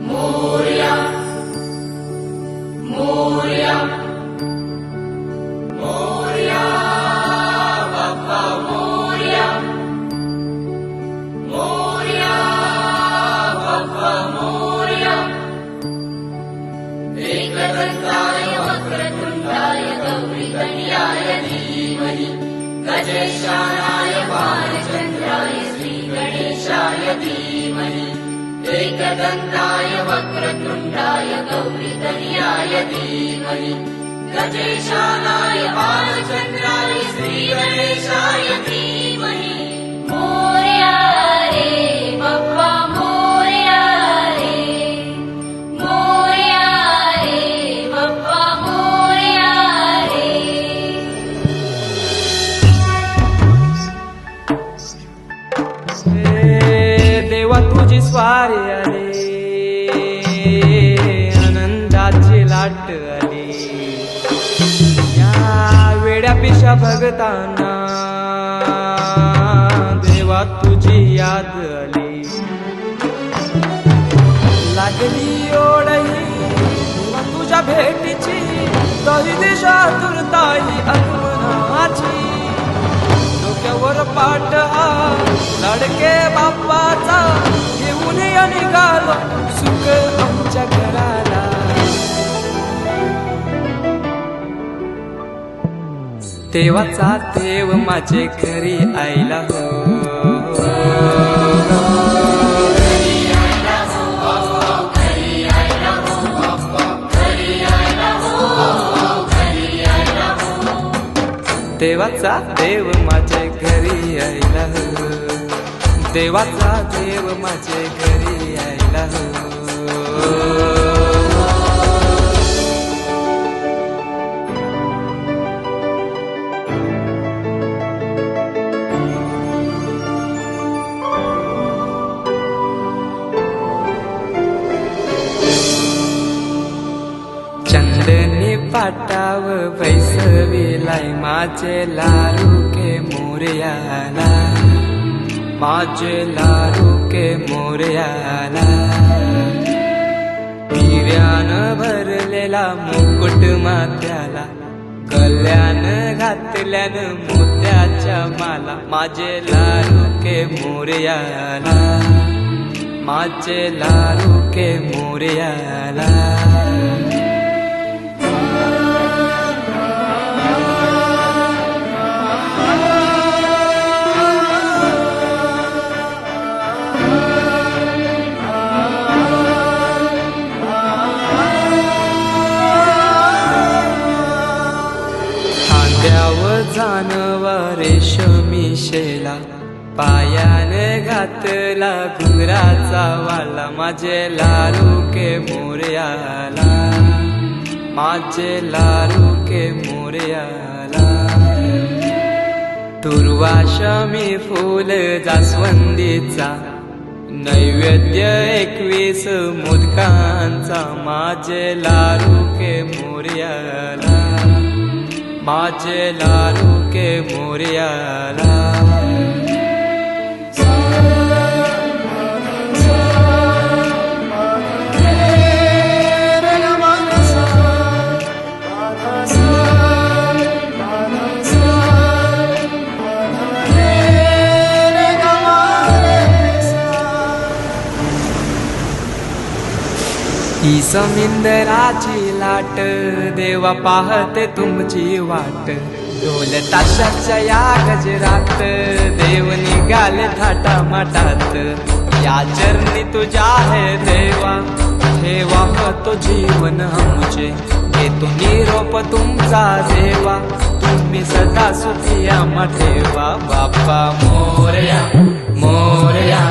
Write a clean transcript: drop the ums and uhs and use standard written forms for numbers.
मोरया मोरया मोरया बाप्पा मोरया मोरया बाप्पा मोरया एकदंताय वक्रतुंडाय गौरीकन्याय धीमहि गजेशानाय बालचन्द्राय श्रीगणेशाय धीमहि एकदंताय वक्रतुंडाय गौरीकन्याय धीमहि गजेशानाय बालचन्द्राय श्रीगणेशाय धीमहि मोरया रे बाप्पा मोरया रे बाप्पा मोरया रे। देवा तुझी स्वारी आली, आनंदाची लाट आली, या वेड्या पिशा भगतांना देवा तुझी याद आली, लागली ओढही तुझ्या भेटीची, तरी दिशा तुरताई आगमनाची, डोक्यावर पाट हा लाडके बाप्पाचा, घेऊन निघालो सुख आमच्या घराला. देवाचा देव माझे घरी आयला हो, देवाचा देव माझे घरी आयला हो, देवाचा देव माझे घरी आयला हो. चंदनी पाटाव बैसविलाय माझे लाडके मोरयाला, माझे लाडके मोरयाला, हिऱ्यानं भरलेला मुकुट माथ्याला, गल्यान घातल्यानं मोत्याच्या माला, माझे लाडके मोरयाला, माझे लाडके मोरयाला. जानवा रेशमी शेला, पायाने घातला घुंगराचा वाला, माझे लाडके मोरयाला, माझे लाडके मोरयाला. दुर्वाशमी फूल जास्वंदीचा, नैवेद्य 21 मोदकांचा, माझे लाडके मोरयाला, माझे लाडके मोरयाला. ही समिंदराची लाट, देवा पाहते तुमची वाट, ढोल ताशाच्या या गजरात, देव निघाले थाटा माटात, या चरणी तुझ्या आहे देवा, ठेवा तो जीवन आमचे, घेतो निरोप तुमचा देवा, तुम्ही सदा सुखी आम्हा ठेवा. बाप्पा मोरया मोरया